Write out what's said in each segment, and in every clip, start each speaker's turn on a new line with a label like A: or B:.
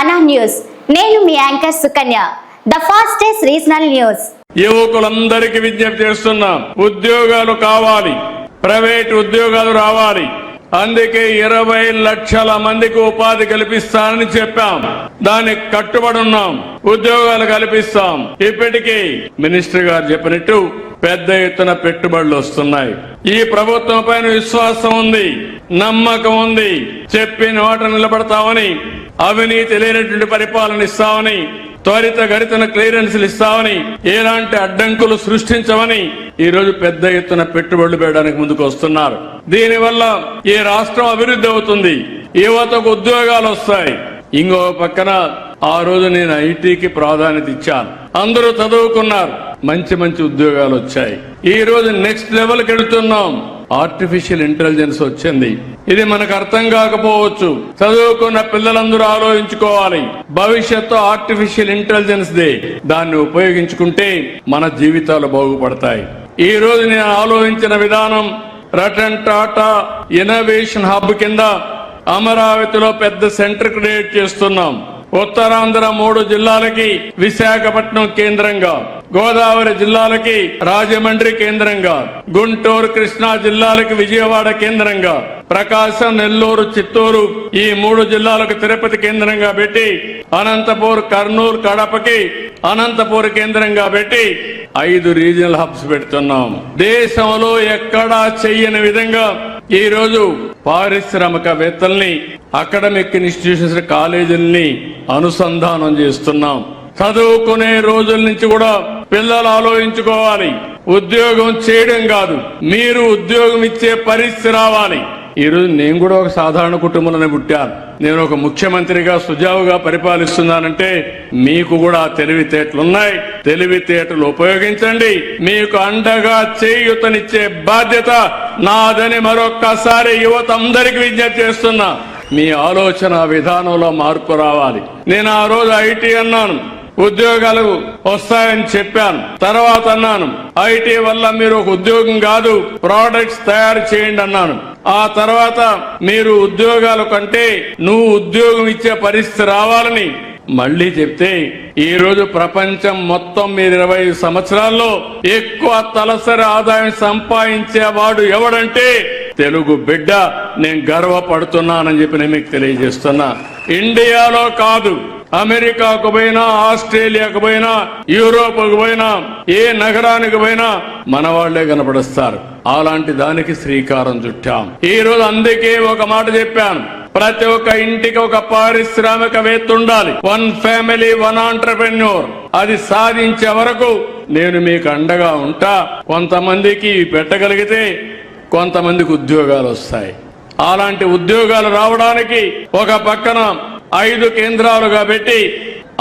A: మానా news. నేను మీ anchor Sukanya. The fastest regional news.
B: యువకులందరికీ విజ్ఞప్తి చేస్తున్నాం, ఉద్యోగాలు కావాలి, ప్రైవేట్ ఉద్యోగాలు రావాలి. అందుకే 20 లక్షల మందికి ఉపాధి కల్పిస్తానని చెప్పాం. దానికి కట్టుబడి ఉన్నాం. ఉద్యోగాలు కల్పిస్తాం. ఇప్పటికీ మినిస్టర్ గారు చెప్పినట్టు పెద్ద ఎత్తున పెట్టుబడులు వస్తున్నాయి. ఈ ప్రభుత్వం పైన విశ్వాసం ఉంది, నమ్మకం ఉంది. చెప్పిన మాట నిలబడతామని, అవినీతి లేనటువంటి పరిపాలన ఇస్తామని, త్వరితగతిన క్లియరెన్స్లు ఇస్తామని, ఎలాంటి అడ్డంకులు సృష్టించమని ఈ రోజు పెద్ద ఎత్తున పెట్టుబడులు పెట్టడానికి ముందుకు వస్తున్నారు. దీనివల్ల ఈ రాష్ట్రం అభివృద్ధి అవుతుంది, యువతకు ఉద్యోగాలు వస్తాయి. ఇంకో పక్కన ఆ రోజు నేను ఐటీకి ప్రాధాన్యత ఇచ్చాను. అందరూ చదువుకున్నారు, మంచి మంచి ఉద్యోగాలు వచ్చాయి. ఈ రోజు నెక్స్ట్ లెవెల్కి వెళ్తున్నాం. ఆర్టిఫిషియల్ ఇంటెలిజెన్స్ వచ్చింది. ఇది మనకు అర్థం కాకపోవచ్చు. చదువుకున్న పిల్లలందరూ ఆలోచించుకోవాలి. భవిష్యత్తు ఆర్టిఫిషియల్ ఇంటెలిజెన్స్ దే. దాన్ని ఉపయోగించుకుంటే మన జీవితాలు బాగుపడతాయి. ఈ రోజు నేను ఆలోచించిన విధానం, రతన్ టాటా ఇన్నోవేషన్ హబ్ కింద అమరావతిలో పెద్ద సెంటర్ క్రియేట్ చేస్తున్నాం. ఉత్తరాంధ్ర 3 జిల్లాలకి విశాఖపట్నం కేంద్రంగా, గోదావరి జిల్లాలకి రాజమండ్రి కేంద్రంగా, గుంటూరు కృష్ణా జిల్లాలకి విజయవాడ కేంద్రంగా, ప్రకాశం నెల్లూరు చిత్తూరు ఈ 3 జిల్లాలకు తిరుపతి కేంద్రంగా పెట్టి, అనంతపూర్ కర్నూలు కడపకి అనంతపూర్ కేంద్రంగా పెట్టి 5 రీజనల్ హబ్స్ పెడుతున్నాం. దేశంలో ఎక్కడా చెయ్యని విధంగా ఈ రోజు పారిశ్రామికవేత్తల్ని, అకాడమిక్ ఇన్స్టిట్యూషన్స్, కాలేజీల్ని అనుసంధానం చేస్తున్నాం. చదువుకునే రోజుల నుంచి కూడా పిల్లలు ఆలోచించుకోవాలి. ఉద్యోగం చేయడం కాదు, మీరు ఉద్యోగం ఇచ్చే పరిస్థితి రావాలి. ఈ రోజు నేను కూడా ఒక సాధారణ కుటుంబంలోనే పుట్టాను. నేను ఒక ముఖ్యమంత్రిగా సుజావుగా పరిపాలిస్తున్నానంటే మీకు కూడా తెలివితేటలున్నాయి. తెలివితేటలు ఉపయోగించండి. మీకు అండగా చేయూతనిచ్చే బాధ్యత నాదని మరొక్కసారి యువత అందరికీ విజ్ఞప్తి చేస్తున్నా. మీ ఆలోచన విధానంలో మార్పు రావాలి. నేను ఆ రోజు ఐటీ అన్నాను, ఉద్యోగాలు వస్తాయని చెప్పాను. తర్వాత అన్నాను, ఐటీ వల్ల మీరు ఒక ఉద్యోగం కాదు, ప్రోడక్ట్స్ తయారు చేయండి అన్నాను. ఆ తర్వాత మీరు ఉద్యోగాల కంటే నువ్వు ఉద్యోగం ఇచ్చే పరిస్థితి రావాలని మళ్లీ చెప్తే, ఈ రోజు ప్రపంచం మొత్తం మీరు 25 సంవత్సరాల్లో ఎక్కువ తలసరి ఆదాయం సంపాదించేవాడు ఎవడంటే తెలుగు బిడ్డ. నేను గర్వపడుతున్నానని చెప్పి నేను మీకు తెలియజేస్తున్నా. ఇండియాలో కాదు, అమెరికాకు పోయినా, ఆస్ట్రేలియాకు పోయినా, యూరోప్కు పోయినా, ఏ నగరానికి పోయినా మన వాళ్లే కనపడుస్తారు. అలాంటి దానికి శ్రీకారం చుట్టాం. ఈ రోజు అందుకే ఒక మాట చెప్పాను, ప్రతి ఒక్క ఇంటికి ఒక పారిశ్రామికవేత్త ఉండాలి. 1 ఫ్యామిలీ 1 ఆంటర్‌ప్రెన్యూర్. అది సాధించే వరకు నేను మీకు అండగా ఉంటా. కొంతమందికి పెట్టగలిగితే కొంతమందికి ఉద్యోగాలు వస్తాయి. అలాంటి ఉద్యోగాలు రావడానికి ఒక పక్కన 5 కేంద్రాలుగా పెట్టి,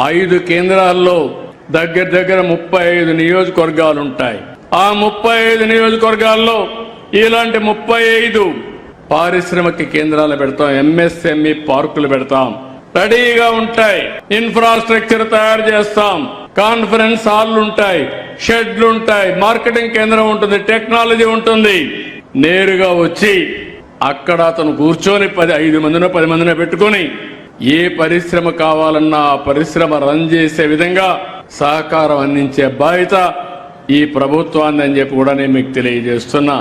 B: 5 కేంద్రాల్లో దగ్గర 35 నియోజకవర్గాలు ఉంటాయి. ఆ 35 నియోజకవర్గాల్లో ఇలాంటి 35 పారిశ్రామిక కేంద్రాలు పెడతాం. ఎంఎస్ఎంఈ పార్కులు పెడతాం. రెడీగా ఉంటాయి. ఇన్ఫ్రాస్ట్రక్చర్ తయారు చేస్తాం. కాన్ఫరెన్స్ హాల్లు ఉంటాయి, షెడ్లు ఉంటాయి, మార్కెటింగ్ కేంద్రం ఉంటుంది, టెక్నాలజీ ఉంటుంది. నేరుగా వచ్చి అక్కడ అతను కూర్చొని 5 మందినో 10 మందినో పెట్టుకొని ఏ పరిశ్రమ కావాలన్నా ఆ పరిశ్రమ రన్ చేసే విధంగా సహకారం అందించే బాధ్యత ఈ ప్రభుత్వాన్ని అని చెప్పి కూడా నేను మీకు తెలియజేస్తున్నా.